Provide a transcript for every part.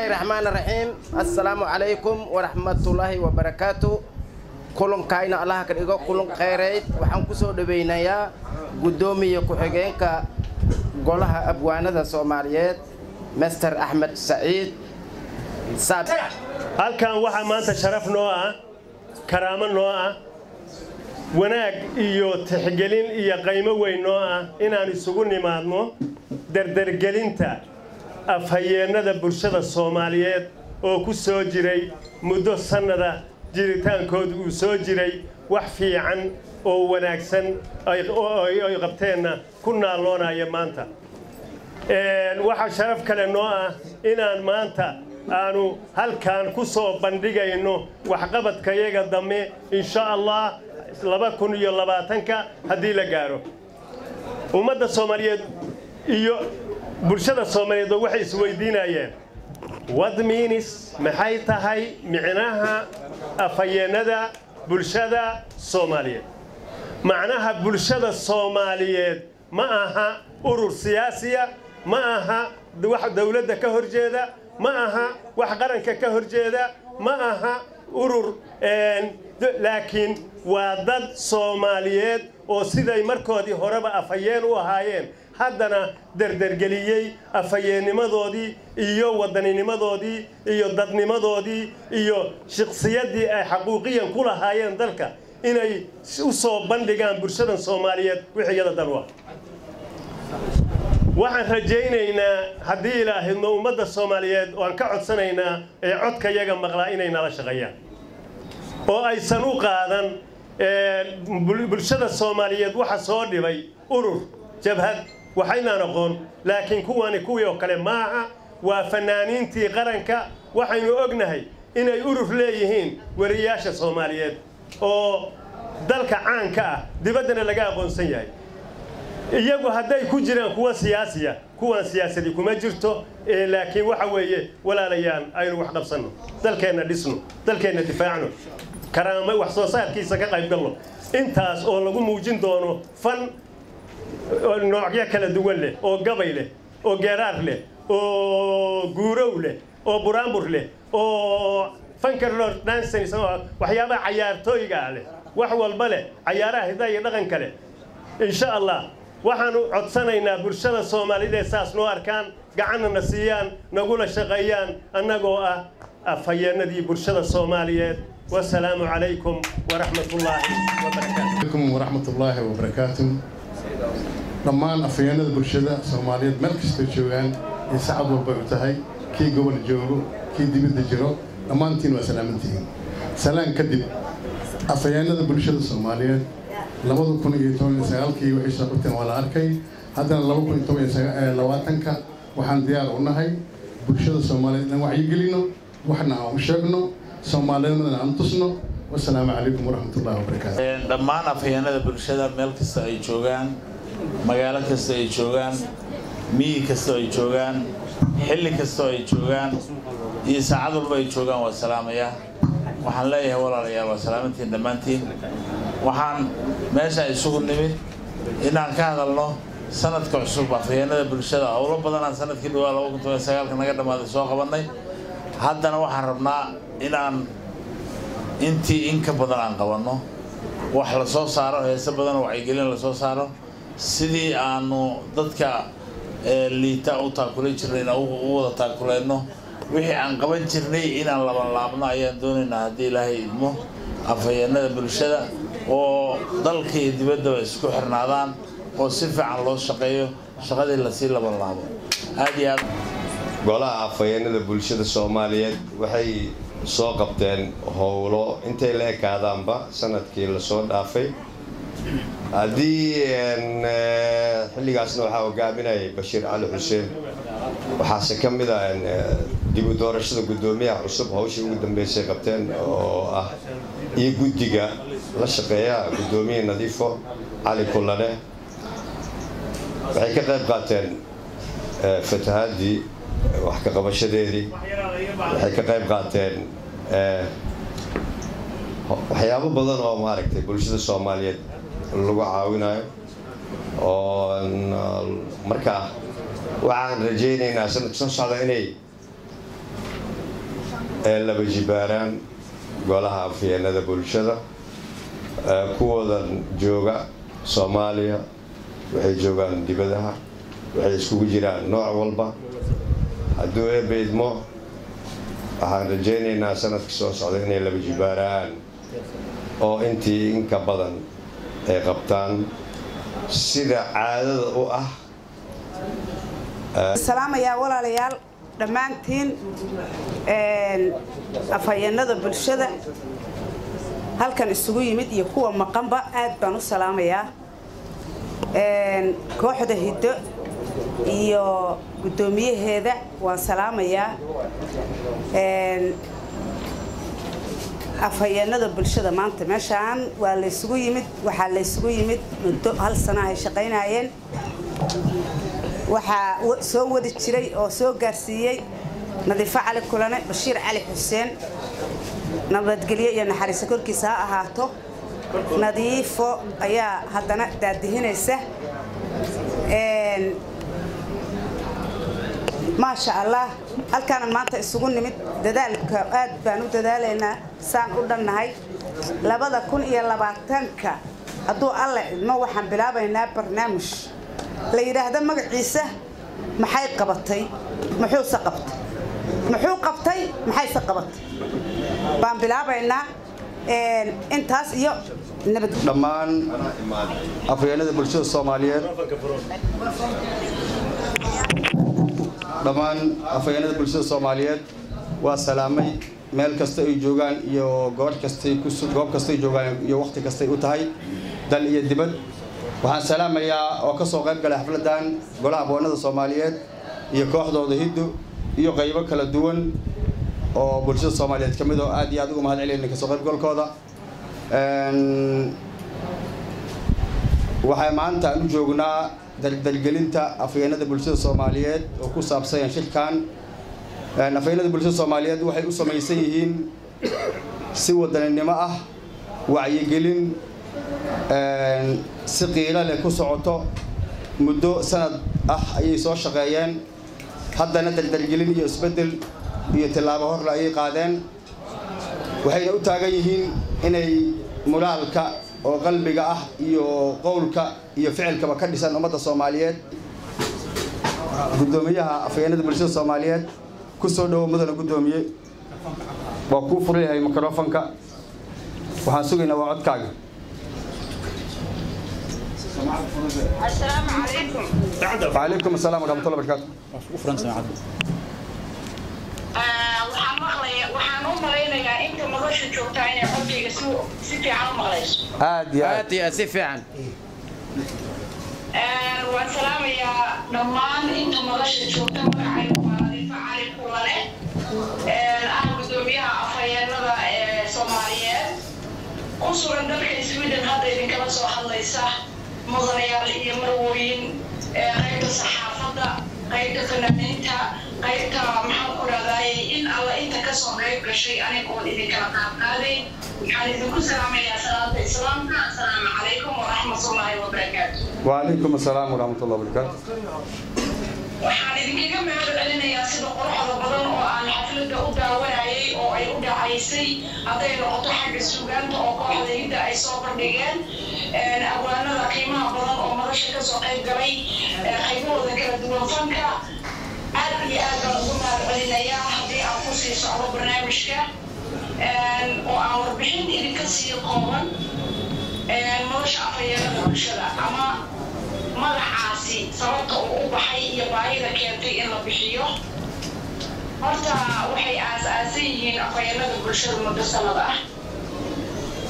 الرحمن الرحيم السلام عليكم ورحمة الله وبركاته كلن كاينا الله كريجو كلن خيرات وحنكسو دبينايا قدومي كحجين كقولها abwaano Soomaaliyeed مستر أحمد سعيد سعد halkan waxa maanta sharaf noo ah karaamo noo ah wanaag iyo tixgelin iyo qiimo weyn noo ah inaan isugu nimaadno dardargalinta af-hayeennada bulshada Soomaaliyeed oo ku soo jiray muddo sanada jiritaankooda uu soo jiray wax fiican oo wanaagsan ay qabteena ku naaloonaya maanta waxa sharaf kale noo ah inaan maanta aanu halkan ku soo bandhigayno waxqabadkayaga dambe insha Allah 2020 hadii la gaaro ummadda Soomaaliyeed iyo bulshada Soomaaliyeed waxay isweydiinayeen what means maxay tahay micnaha af-hayeennada bulshada Soomaaliyeed macnaha bulshada Soomaaliyeed ma aha urur siyaasiya ma aha wax dawladda ka horjeeda ma aha wax qaranka ka horjeeda ma aha urur laakiin waa dad Soomaaliyeed oo siday markoodii horeba af-hayeen u ahaayeen haddana dardargeliyay af-hayeennimadoodii iyo waddaninimadoodii iyo dadnimadoodii iyo shakhsiyadii ay xaquuqiyan ku lahaayeen dalka inay u soo bandhigaan bulshada Soomaaliyeed wixii yada dalwa waxaan rajaynaynaa haddii ilaahayno ummadda Soomaaliyeed oo aan ka codsanaynaa ee codkayaga maqlaa inay nala shaqeeyaan oo aysan u qaadan bulshada Soomaaliyeed waxa soo dhibay urur jabhad waxayna noqon laakiin kuwani kuwii oo kale maaha waa fanaaniintii qaranka waxaynu ognahay inay urur leeyihiin wariyayaasha Soomaaliyeed oo dalka caanka ah dibaddana laga aqoonsan yahay iyagu hadday ku jiraan kuwa siyaasiya kuwan siyaasadi kuma jirto laakiin waxa weeye walaalayaan aynu wax qabsano dalkeena dhisno dalkeena difaacno karaamo wax soo saarkiisa ka qayb galno intaas oo lagu muujin doono fan noocyo kala duwan leh oo gabay leh oo geeraar leh oo guurow leh oo buraanbur leh oo fankarlor dancing waxyaabaha cayaartooyga leh wax walba leh cayaaraha hidaha iyo dhaqanka leh insha Allah waxaanu codsanaynaa bulshada Soomaaliyeed saas noo arkaan gacanna siiyaan nagula shaqeeyaan annagoo ah af-hayeennadii bulshada Soomaaliyeed والسلام عليكم ورحمة الله وبركاته. عليكم ورحمة الله وبركاته. لما أف-hayeennada bulshada Soomaaliyeed meel kasta joogaan ee sacad walba u tahay kii gobol joogo kii dibadda jiro dhammaantiin waa salaamantihiin salaan kadib af-hayeennada bulshada Soomaaliyeed 2019 waxay soo qabteen waa la arkay haddana 2020 waxaan diyaar u nahay bulshada Soomaaliyeed inaan wacyi gelino waxna aan u sheegno Soomaaliyada aan tusno والسلام عليكم ورحمة الله وبركاته. دمان أف-hayeennada bulshada meel kasta ay joogaan magaalo kasta ay joogaan miyi kasta ay joogaan xilli kasta ay joogaan iyo saacad walba ay joogaan waa salaamaya waxaan leeyahay walaalayaal waa salaamantiin dhammaantiin waxaan meesha isugu nimid inaan ka hadalno sanadka cusub af-hayeennada bulshada howlo badan aan sanadkii dhawaa 2019 naga dhamaaday soo qabanay haddana waxaan rabnaa inaan intii in ka badan aan qabanno wax la soo saaro heeso badan oo wacyigelin la soo saaro sidii aanu dadka liita u taakulay jirnay u wada taakulayno wixii aan qaban jirnay inaan laabno ayaan doonaynaa haddii Ilaahay idmo af-hayeennada bulshada oo dalka iyo dibadda isku xirnaadaan oo si fiican loo shaqeeyo shaqadii la sii laabo aad iyo aad golaha af-hayeennada bulshada Soomaaliyeed waxay soo qabteen howlo intay la ekaadaanba sanadkii la soo dhaafay hadii xilligaasna waxa hogaaminayay Bashiir Cali Xuseen waxaase ka mid ah dib u doorashada gudoomiyaha cusub hawshii ugu dambeysay qabteen oo ah iyo guddiga la shaqeeya gudoomiye Nadiifo Cali Kullane waxay ka qayb qaateen fatahaadii wax ka qabashadeedii waxay ka qayb qaateen waxyaabo badan oo maaragtay bulshada Soomaaliyeed lagu caawinayo oo marka waxaan rajaynaynaa sanadka soo socda inay laba jibaaraan golaha afhayeennada bulshada kuwoodan jooga Soomaaliya waxay joogaan dibadaha waxay iskugu jiraan nooc walba hadduu eebeedmo waxaan rajaynaynaa sanadka soo socda inay laba jibaaraan oo intii inka badan ay qabtaan sida caadada u ah السلام يا walaalayaal dhammaantiin afhayeennada bulshada halkan isugu yimid iyo kuwa maqanba aad baan u salaamayaa kooxda hiddo iyo gudoomiyaheeda waan salaamayaa afhayeennada bulshada maanta meeshaan waa la isugu yimid waxaa la isugu yimid muddo hal sano ay shaqaynayeen waxaa soo wadi jiray oo soo gaarsiiyay nadiifo cali kulane bashiir cali xuseen nabadgelyo iyo naxariis korkiisa ha ahaato nadiifo ayaa haddana daadihinaysa ما شاء الله halkaan maanta isugu nimid dadaalka aad baan u dadaalaynaa saan u dhannahay 2020ka hadduu alle idmo waxaan bilaabaynaa barnaamij la yiraahdo magaciisa maxay qabatay muxuu qabtay maxay qabatay baan bilaabaynaa intaas iyo nabad dhammaan afhayeennada bulshada Soomaaliyeed dhammaan afhayeennada bulshada Soomaaliyeed waa salaamay meel kasta ay joogaan iyo goob kasta ay joogaan iyo waqti kasta ay u tahay dal iyo dibad waxaan salaamayaa oo ka soo qayb galay xafladan golaha abwaanada Soomaaliyeed iyo kooxdooda hiddo iyo qaybo kala duwan oo bulshada Soomaaliyeed kamid oo aad iyo aad ugu mahad celinayna ka soo qayb galkooda waxay maanta u joognaa dardargalinta afhayeennada bulshada Soomaaliyeed oo ku saabsan shirkan afhayeennada bulshada Soomaaliyeed waxay u sameeysan yihiin si wadaninimo ah wacyigelin si qiilo leh ku socoto muddo sanad ah ayay soo shaqeeyeen haddana dardargelin iyo isbedel iyo tilaabo hor la ay qaadeen waxayna u taagan yihiin inay mulaalka oo qalbiga ah iyo qowlka iyo ficilkaba ka dhisan ummadda Soomaaliyeed gudoomiyaha afhayeennada bulshada Soomaaliyeed ku soo dhaw mudana gudoomiye waa ku furayahay mikrofoonka waxaan sugaynaa waa codkaaga السلام عليكم. وعليكم السلام ورحمة الله وبركاته. waxaan u malaynayaa inta nolosha joogta inay codkayga si fiican u maqlayso aad si fiican waan salaamayaa dhammaan inta nolosha joogta magacaygu waa nadiifo cali kulane gudoomiyaha afhayeennada Soomaaliyeed ku sugan dalka Sweden hadda idinkala soo hadlaysa mudanayaal iyo marwooyin qaybta saxaafadda qaybta fanaaniinta qaybta maxaan ku raadayay in alla inta ka soo qayb gashay anigoon idinkala qaadqaaday waxaan idinku salaamayaa salaada islaamka assalaamu calaykum waraxmatullaahi wabarakaatu وعليكم السلام ورحمة الله وبركاته. waxaan idinkaga mahad celinayaa sida quruxda badan oo aan xafladda u daawanayay oo ay u dhacaysay hadday noqoto xagga suugaanta oo kooxda hidda ay soo bandhigeen abwaanada qiimaha badan oo madasha ka soo qayb galay qaybahooda kala duwan fanka aad iyo aad baan ugu mahad celinayaa haddii aan ku sii socdo barnaamijka oo aan warbixin idinka sii kooban madasha afhayeennada bulshada ama magacaasi sababta uu u baxay iyo baahida keentay in la bixiyo horta waxay aasaasan yihiin afhayeennada bulshada muddo sanad ah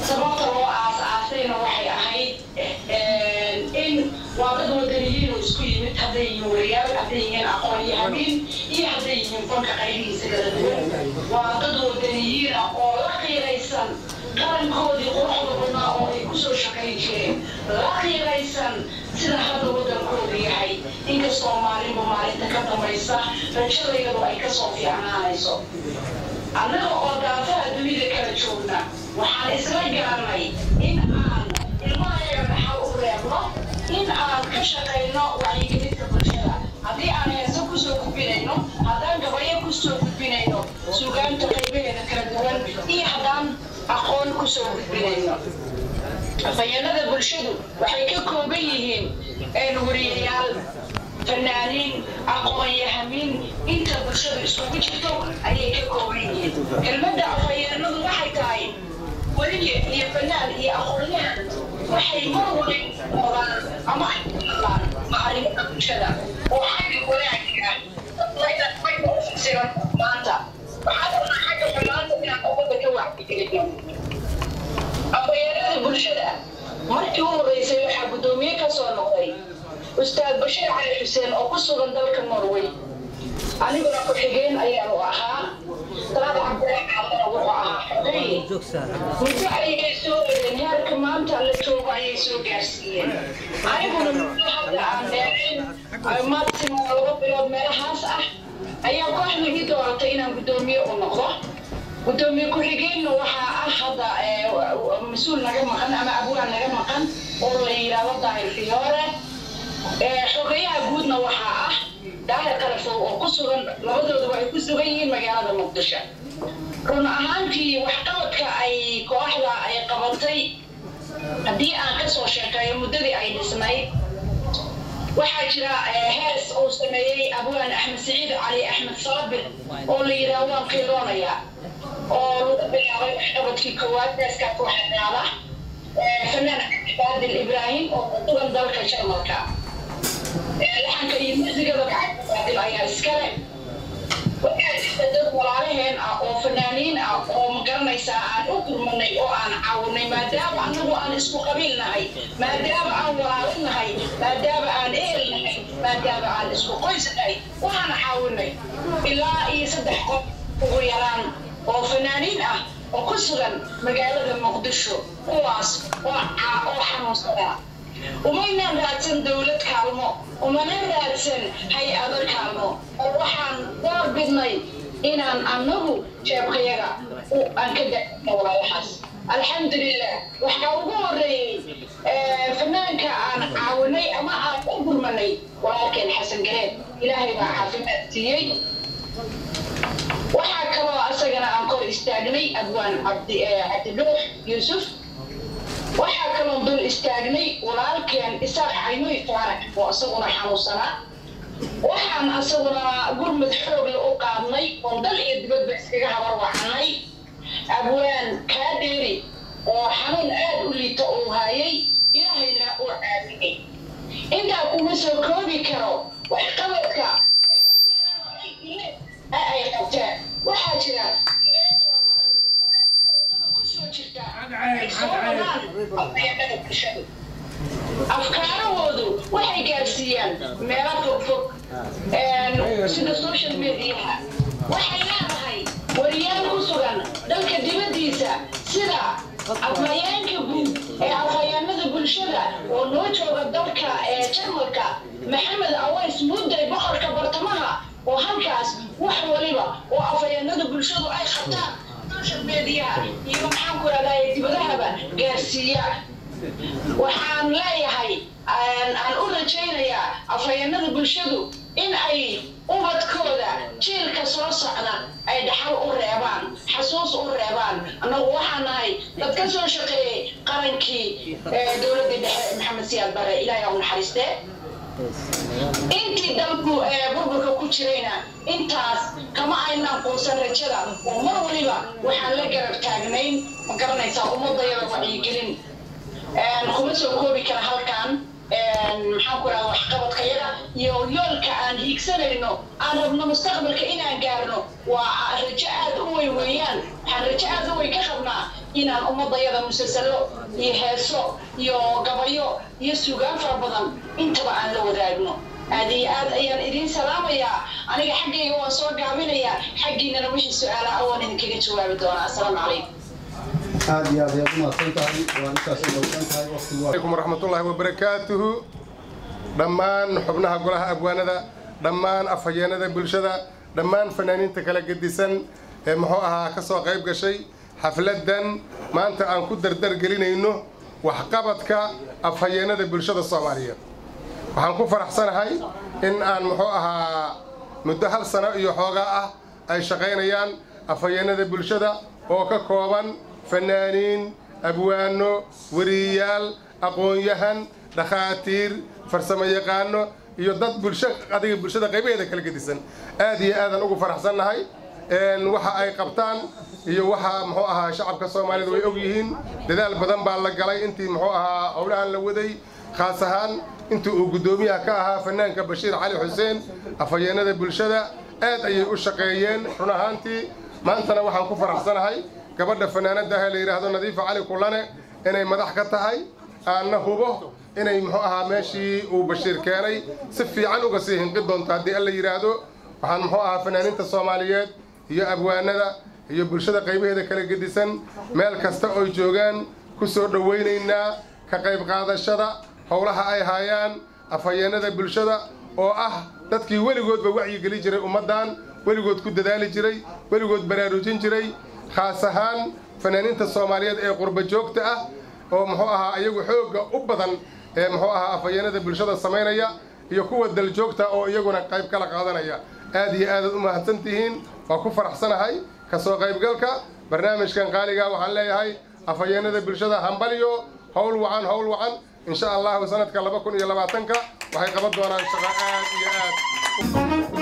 sababta loo aasaasayna waxay ahayd in waa dad wadaniyiin oo isku yimid hadday yihiin wariyayaal hadday yihiin aqoon-yahaniin iyo hadday yihiin fanka qaybihiisa kala duwan waa dad wadaniyiin ah oo la qiiraysan qarankoodii quruxda badnaa oo ay kusoo shaqayn jireen la qiiraysan sida hadda waddankooda yahay inkastoo maalinba maalinta ka dambaysa rajadayadu ay kasoo fiicnaanayso annaga oo daafaha dunida kala joogna waxaan isla garanay in aan ilmahayaga dhaxal u reebno in aan ka shaqayno wacyigelinta bulshada haddii aan heeso kusoo gudbinayno haddaan gabayo kusoo gudbinayno suugaanta qaybaheeda aqoon ku soo gudbinayno afhayeenada bulshadu waxay ka kooban yihiin wariyayaal fanaanin aqoon-yahamin inta bulshadu isugu jirto ayay ka kooban yihiin kelmadda afhayeenadu waxay tahay wariye iyo fanaan iyo aqoon-yahan waxay mar walba noqdaan ama ay noqdaan macalinka bulshada oo xagga wanaagga maanta waxaa xagga xumaanta inaan ummadda ka wacyigelino afhayeenada bulshada markii u horeysay waxaa guddoomiye ka soo noqday ustaad bashiir cali xuseen oo ku sugan dalka Norway aniguna ku-xigeen ayaanu ahaa salaad cabdiraxmaan wuxuu ahaa xogay muddo ayay soo wadeen heerka maanta la joogo ayay soo gaarsiiyeen aniguna muddo hadda aan dheerayn maximum 2 bilood meelahaas ah ayaa kooxda ii dooratay inaan guddoomiye u noqdo guddoomiye ku-xigeenna waxaa ah hadda mas-uul naga maqan ama abwaan naga maqan oo la yidhaahdo daahir fiyoore xogayaha guudna waxaa ah daahir kalefow oo ku sugan labadooduba ay ku sugan yihiin magaalada muqdisho run ahaantii waxqabadka ay kooxda ay qabatay haddii aan ka soo sheekeeyo muddadii ay dhisnayd waxaa jira hees uu sameeyey abwaan axmed siciid cali axmed saabir oo la yidhaahdo waan qiiroonaya oo lagu bilaabay waxqabadkii koowaad heeskaa kooxdaada fanaan baadil ibraahim oo ku sugan dalka jarmalka laxanka iyo muusigada baadil ayaa iskale waxaa jirta dad walaalaheen ah oo fanaaniin ah oo magaranaysaa aan u gurmanay oo aan caawinay maadaama annagu aan isku qabiil nahay maadaama aan walaalo nahay maadaama aan ehel nahay maadaama aan isku qoys nahay waxaan caawinay ilaa iyo 3 qof ugu yaraan oo fanaaniin ah oo ku sugan magaalada muqdisho kuwaas oo xanuunsada umaynan raadsan dawlad kaalmo umaynan raadsan hay-ado kaalmo oo waxaan doorbidnay inaan annagu jeebkayaga aan ka dacno walaalahaas alxamdulilah waxaa ugu horeeyey fanaanka aan caawinay ama aan u gurmanay walaalkeen xasan gareed ilaahay baa caafimaad siiyey waxaa kaloo asagana aan kor istaagnay abwaan cabdiluux yuusuf waxaa kaloo dul istaagnay walaalkeen isaaq caynoy faarax oo asaguna xanuunsanaa waxaan asaguna gurmud xoog la u qaadnay oo dal iyo dibadba iskaga habarwacanay abwaan kaadheeri oo xanuun aad u liita uu haayay ilaahayna uu caabiyey intaa kuma soo koobi karo waxqabadka ay qabteen waxaa jira afkaarahoodu waxay gaarsiiyaan meelo fogfog sida social mediaha waxay leedahay wariyaal ku sugan dalka dibaddiisa sida afhayeenka guud ee afhayeenada bulshada oo noo jooga dalka jarmalka maxamed aways mudday boqorka bartamaha oo halkaas wax waliba oo afhayeenada bulshadu ay qabtaan social media iyo maxaan ku raadayay dibadahaba gaarsiiya waxaan leeyahay aan u rajaynayaa afhayeenada bulshadu in ay ubadkooda jiilka soo socda ay dhaxal u reebaan xasuus u reebaan annagu waxaan nahay dad ka soo shaqeeyey qarankii dowladda dhexe maxamed siyaad bare ilaahay u naxariistee intii dalku burburka ku jirayna intaas kama aynaan quusan rajada oo mar waliba waxaan la garab taagnayn ma garanaysaa ummadayada wacyigelin kuma soo koobi kara halkan maxaan ku rahaa waxqabadkayaga iyo yoolka aan hiigsanayno aan rabno mustaqbalka inaan gaarno waa rajo aad u weyn weeyaan waxaan rajo aad u weyn ka qabnaa inaan ummadayada musalsalo iyo heeso iyo gabayo iyo suugaan fara badan intaba aan la wadaagno aad iyo aad ayaan idiin salaamayaa aniga xaggayga waan soo gaabinayaa xaggiinana wixii su-aalaha waan idinkaga jawaabi doonaa assalaamu calaykum عليكم ورحمة الله وبركاته دمان حبناها قولها أبوانا دمان أفهيennada bulshada دمان فنانين تكلا قديسان محوها كسو قيب قشي حفلة ما أنت أنكو dardargalinay إنه وحقبتك أفهيennada bulshada الصومالية وحنكو فرح سنة هاي إن أن محوها مدة سنة يحوغا أي شقينيان أفهيennada bulshada oo ka kooban fanaanin abwaano wariyayaal aqoon-yahan dhakhaatiir farsamo yaqaano iyo dad bulshada qaybaheeda kala gedisan aad iyo aadan ugu faraxsannahay waxa ay qabtaan iyo waxa muxuu ahaa shacabka Soomaaliyeed way og yihiin dadaal badan baa la galay intii muxuu ahaa howlahan la waday khaas ahaan intii uu gudoomiyaha ka ahaa fanaanka Bashiir Cali Xuseen Af-hayeennada bulshada aad ayay u shaqeeyeen run ahaantii maantana waxaan ku faraxsanahay gabadha fanaanada ah la yiraahdo Nadiifa Cali Kulane inay madax ka tahay aan hubo inay muxuu ahaa meeshii uu Bashiir keenay si fiican uga sii hinqi doonto haddii alla yiraahdo waxaan muxuu ahaa fanaaninta Soomaaliyeed iyo abwaanada iyo bulshada qaybaheeda kala gedisan meel kasta oo joogaan ku soo dhaweynaynaa ka qayb qaadashada howlaha ay hayaan Af-hayeennada bulshada oo ah dadkii weligoodba wacyi gelin jiray ummadan weligood ku dadaali jiray weligood baraarujin jiray khaas ahaan fanaaninta Soomaaliyeed ee qurba joogta ah oo muxuu ahaa ayagu xooga u badan ee muxuu ahaa Af-hayeennada bulshada sameynaya iyo kuwa dal joogta oo iyaguna qayb kala qaadanaya aad iyo aad u mahadsantihiin waa ku faraxsanahay ka soo qaybgalka barnaamijkan qaaliga waxaan leeyahay Af-hayeennada bulshada hambaliyo hawl wacan insha Allah sanadka 2020 waxay qaban doonaan shaqo aad iyo aad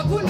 Aku